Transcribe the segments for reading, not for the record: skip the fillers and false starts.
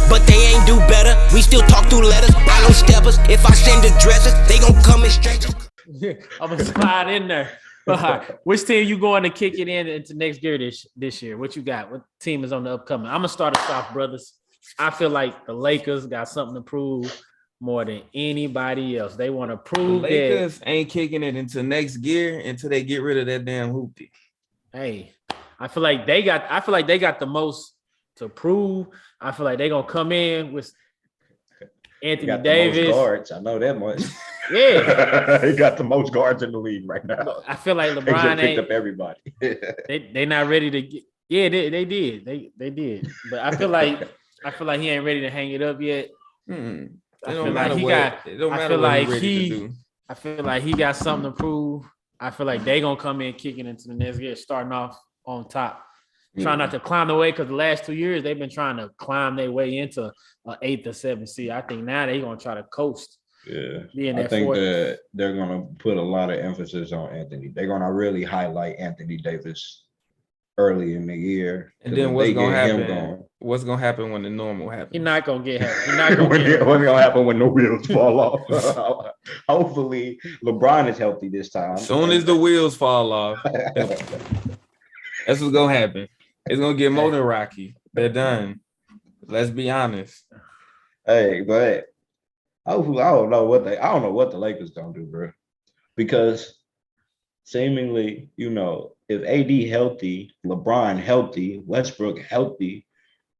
but they ain't do better. We still talk through letters. I know steppers. If I send the dressers, they gon' come in strangers. I'm gonna slide in there. Which team you going to kick it in into next gear this year? What you got? What team is on the upcoming? I'm gonna start us off, brothers. I feel like the Lakers got something to prove more than anybody else. They want to prove the Lakers ain't kicking it into next gear until they get rid of that damn hoopty. Hey, I feel like they got the most to prove. I feel like they're gonna come in with Anthony Davis. The most guards. I know that much. Yeah. He got the most guards in the league right now. I feel like They LeBron just picked up everybody. they not ready to get. Yeah, they did. They did. But I feel like he ain't ready to hang it up yet. I feel like he got something to prove. I feel like they gonna come in kicking into the next year, starting off on top. Trying not to climb the way, because the last 2 years they've been trying to climb their way into an 8th or 7th seed. I think now they're gonna try to coast. Yeah, I think that they're gonna put a lot of emphasis on Anthony. They're gonna really highlight Anthony Davis early in the year. And then what's gonna happen? What's gonna happen when the normal happens? He's not gonna get hurt. What's gonna happen when the wheels fall off? Hopefully, LeBron is healthy this time. As soon as the wheels fall off, that's what's gonna happen. It's gonna get more than rocky. They're done. Let's be honest. Hey, but hopefully, I don't know what the Lakers gonna do, bro. Because seemingly, if AD healthy, LeBron healthy, Westbrook healthy,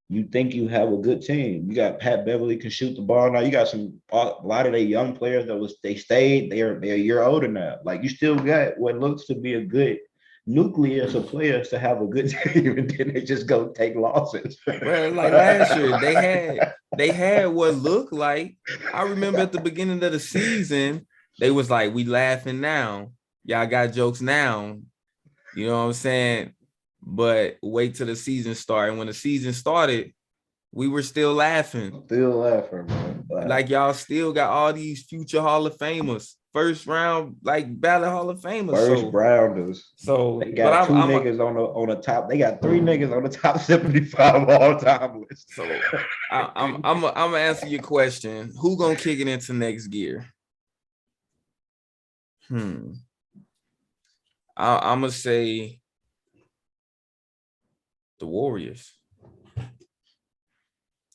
you think you have a good team. You got Pat Beverly can shoot the ball now. You got a lot of their young players they're a year older now. Like, you still got what looks to be a good nucleus of players to have a good team, and then they just go take losses. Well, like last year, they had what looked like. I remember at the beginning of the season, they was like, "We laughing now, y'all got jokes now." You know what I'm saying? But wait till the season started. And when the season started, we were still laughing. Still laughing, man. Like, y'all still got all these future Hall of Famers. First round, like ballot Hall of Famers. First rounders. So they got niggas on the top. They got 3 niggas on the top 75 all time list. So I'm gonna answer your question. Who gonna kick it into next gear? I'm gonna say the Warriors.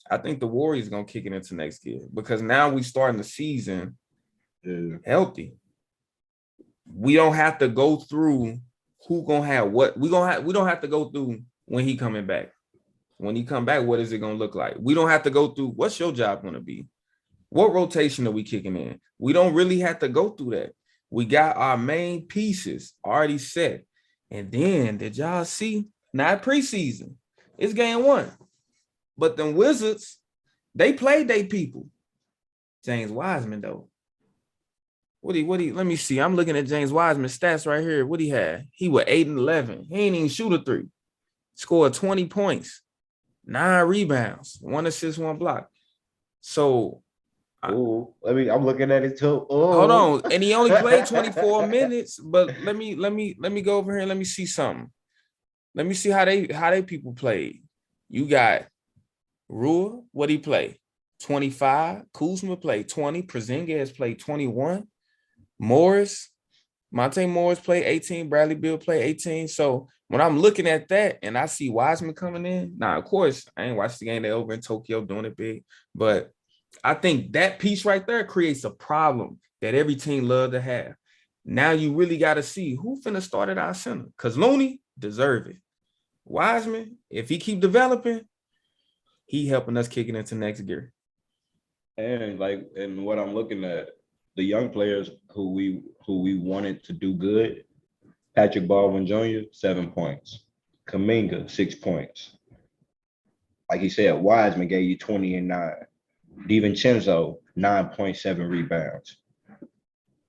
I think the Warriors gonna kick it into next gear because now we starting the season healthy. We don't have to go through who gonna have what. We don't have to go through when he coming back. When he come back, what is it gonna look like? We don't have to go through what's your job gonna be. What rotation are we kicking in? We don't really have to go through that. We got our main pieces already set. And then did y'all see? Not preseason. It's game 1. But them Wizards, they played their people. James Wiseman, though. What he let me see. I'm looking at James Wiseman's stats right here. What he had? He was 8 and 11. He ain't even shoot a 3. Scored 20 points, 9 rebounds, 1 assist, 1 block. So I'm looking at it too. Hold on. And he only played 24 minutes, but let me go over here and let me see something. Let me see how they people played. You got Rua, what he played? 25. Kuzma played 20. Porzingis played 21. Monte Morris played 18. Bradley Beal played 18. So when I'm looking at that and I see Wiseman coming in, now, of course, I ain't watched the game. They over in Tokyo doing it big. But I think that piece right there creates a problem that every team love to have. Now you really got to see who finna start at our center. Because Looney deserve it. Wiseman, if he keep developing, he helping us kicking into next gear. And what I'm looking at, the young players who we wanted to do good, Patrick Baldwin Jr., 7 points. Kuminga, 6 points. Like he said, Wiseman gave you 20 and 9. DiVincenzo, 9.7 rebounds.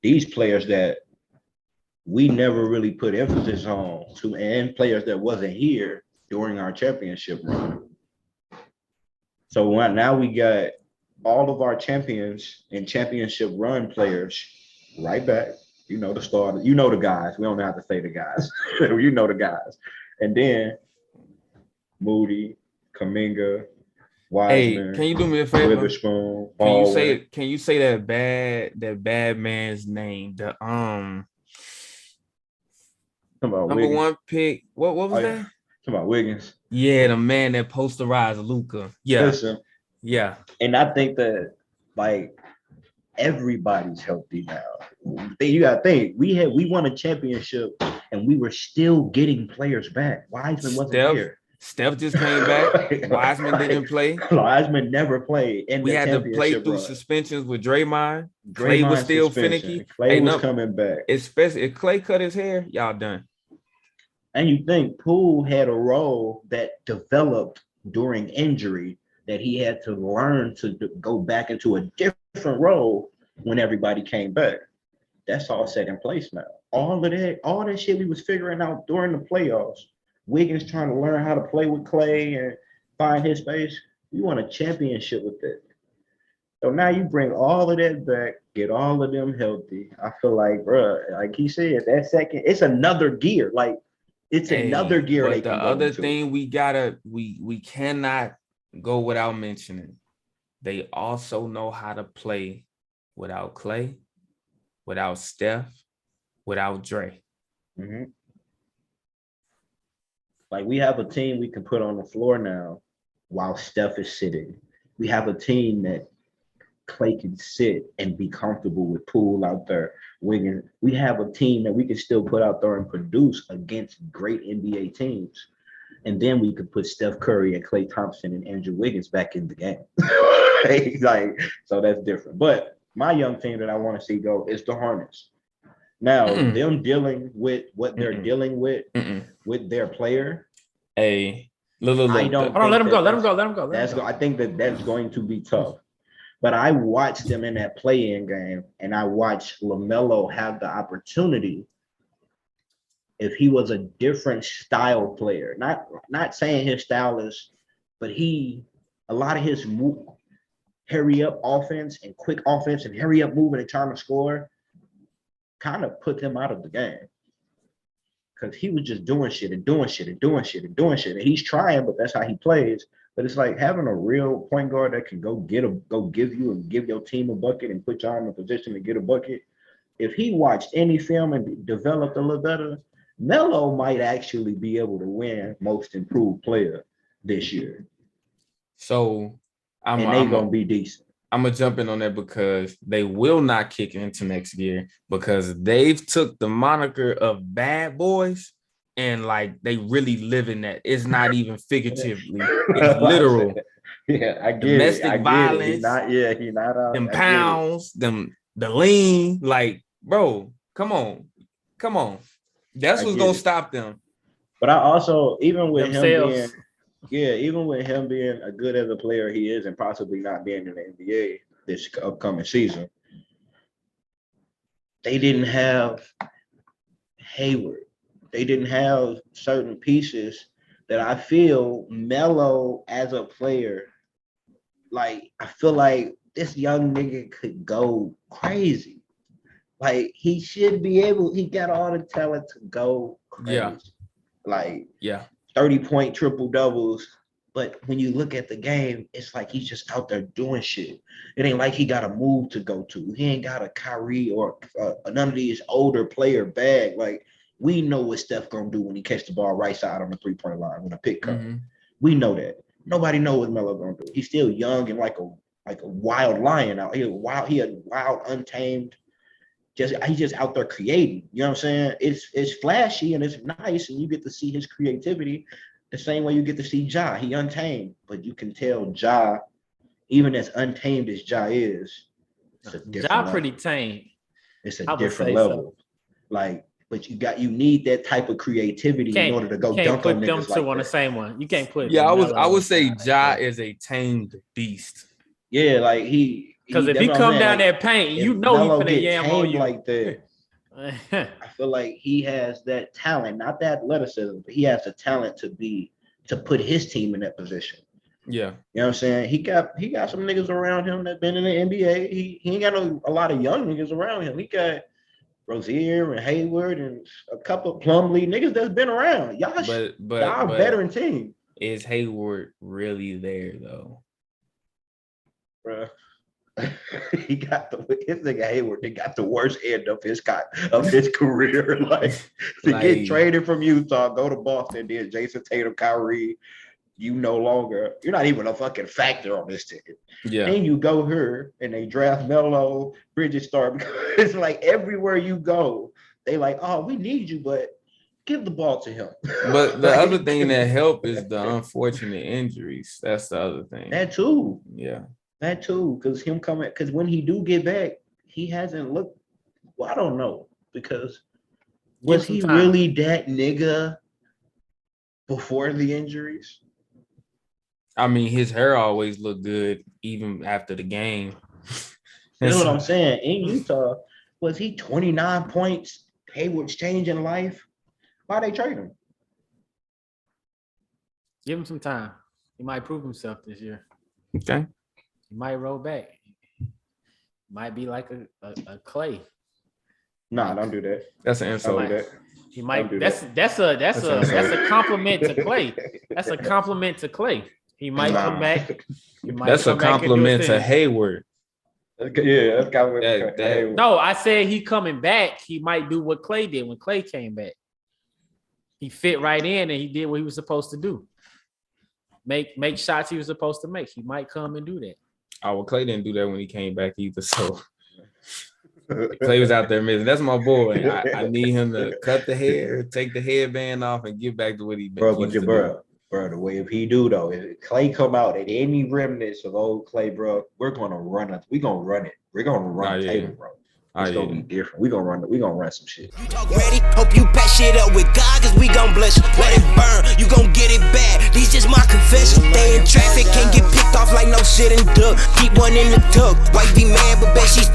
These players that we never really put emphasis on, and players that wasn't here during our championship run. So now we got all of our champions and championship run players right back. You know the starters. You know the guys. We don't have to say the guys. You know the guys. And then Moody, Kuminga, Hey, Wiseman, can you do me a favor? Witherspoon, Can you Baldwin. say that bad man's name? The Come about number Wiggins. one pick. What was Oh, that? yeah. Come about Wiggins. Yeah, the man that posterized Luca. Yeah, Listen, yeah. and I think that like everybody's healthy now. You gotta think we won a championship and we were still getting players back. Wiseman wasn't there. Steph just came back. Wiseman didn't play. Wiseman never played in We the had to play championship through run. suspensions with Draymond. Clay was Draymond still suspension. finicky. Clay Hey, was no, coming back. especially if Clay cut his hair, y'all done. And you think Poole had a role that developed during injury that he had to learn to go back into a different role when everybody came back. That's all set in place now. All that shit we was figuring out during the playoffs. Wiggins trying to learn how to play with Clay and find his space. We won a championship with it. So now you bring all of that back, get all of them healthy. I feel like, bro, like he said, that second, it's another gear. Like it's another gear they But the can go other into. thing we cannot go without mentioning, they also know how to play without Clay, without Steph, without Dre. Mhm. Like we have a team we can put on the floor now while Steph is sitting. We have a team that Clay can sit and be comfortable with Poole out there. Wiggins. We have a team that we can still put out there and produce against great NBA teams. And then we could put Steph Curry and Klay Thompson and Andrew Wiggins back in the game. Like, so that's different. But my young team that I want to see go is the Hornets. Now, them dealing with what they're dealing with their player. Hey, look. I don't. Hold on, let him go. Let him go. Let him go. I think that's going to be tough. But I watched them in that play-in game, and I watched LaMelo have the opportunity. If he was a different style player, not saying his style is, but a lot of his hurry up offense and quick offense and hurry up moving and trying to score kind of put him out of the game. Because he was just doing shit and doing shit and doing shit and doing shit. And he's trying, but that's how he plays. But it's like having a real point guard that can go give you and give your team a bucket and put y'all in a position to get a bucket. If he watched any film and developed a little better, Melo might actually be able to win most improved player this year. So I'm gonna be decent. I'm gonna jump in on that because they will not kick into next year because they've took the moniker of bad boys and like they really live in that. It's not even figuratively, it's literal. Yeah, I get domestic violence. He's not them pounds, the lean. Like, bro, come on. That's what's gonna stop them. But I also, even with themselves. even with him being as good as a player he is and possibly not being in the NBA this upcoming season, they didn't have Hayward. They didn't have certain pieces that I feel Melo as a player, like, I feel like this young nigga could go crazy. Like, he should be able, he got all the talent to go crazy. Yeah. Like, yeah. 30-point triple doubles. But when you look at the game, it's like he's just out there doing shit. It ain't like he got a move to go to. He ain't got a Kyrie or none of these older player bag. Like, we know what Steph gonna do when he catch the ball right side on the 3-point line when a pick comes. We know that. Nobody knows what Melo gonna do. He's still young and like a wild lion out here. He a wild, untamed. He's just out there creating. You know what I'm saying? It's flashy and it's nice, and you get to see his creativity the same way you get to see Ja. He untamed, but you can tell Ja, even as untamed as Ja is, it's a different Ja level. pretty tame. It's a different level. So. Like, but you need that type of creativity in order to go dunk on niggas like that. You can't put them two on the same one. You can't put. Yeah, I would say Ja is a tamed beast. Yeah, like because if he come down that paint, you know he's gonna yam on you like that. I feel like he has that talent, not that athleticism, but he has the talent to put his team in that position. Yeah. You know what I'm saying? He got some niggas around him that been in the NBA. He ain't got a lot of young niggas around him. He got Rozier and Hayward and a couple of Plumlee niggas that's been around. Y'all a veteran team. Is Hayward really there though? bro. He got his nigga Hayward. They got the worst end of his career. Like to get traded from Utah, go to Boston, then Jason Tatum, Kyrie. You're not even a fucking factor on this ticket. Yeah. Then you go here and they draft Melo, Bridges start. It's like everywhere you go, they like, oh, we need you, but give the ball to him. But the other thing that helped is the unfortunate injuries. That's the other thing. That too. Yeah. That too. Because when he do get back, he hasn't looked. Well, I don't know. Because was he really that nigga before the injuries? I mean, his hair always looked good even after the game. You know what I'm saying? In Utah, was he 29 points? Hayward's changing life. Why they trade him? Give him some time. He might prove himself this year. Okay. He might roll back. Might be like a Clay. Nah, don't do that. That's an insult. He might. That's a compliment to Clay. That's a compliment to Clay. He might come back. That's a compliment to Hayward. Yeah, that's compliment to Hayward. No, I said he coming back. He might do what Clay did when Clay came back. He fit right in and he did what he was supposed to do. Make shots he was supposed to make. He might come and do that. Oh, well, Clay didn't do that when he came back either. So Clay was out there missing. That's my boy. I need him to cut the hair, take the headband off, and get back to what he been. Bro, the way if he do though, if Clay come out at any remnants of old Clay, bro, we're gonna run it. We're gonna run the table, bro. It's gonna be different. We're gonna run some shit. You talk ready? Hope you patch shit up with God, cause we gon' bless you. Let it burn, you gon' get it bad. These just my confession. Stay in traffic, can't get picked off like no shit and duck. Keep one in the tuck. Wife be mad, but bet she's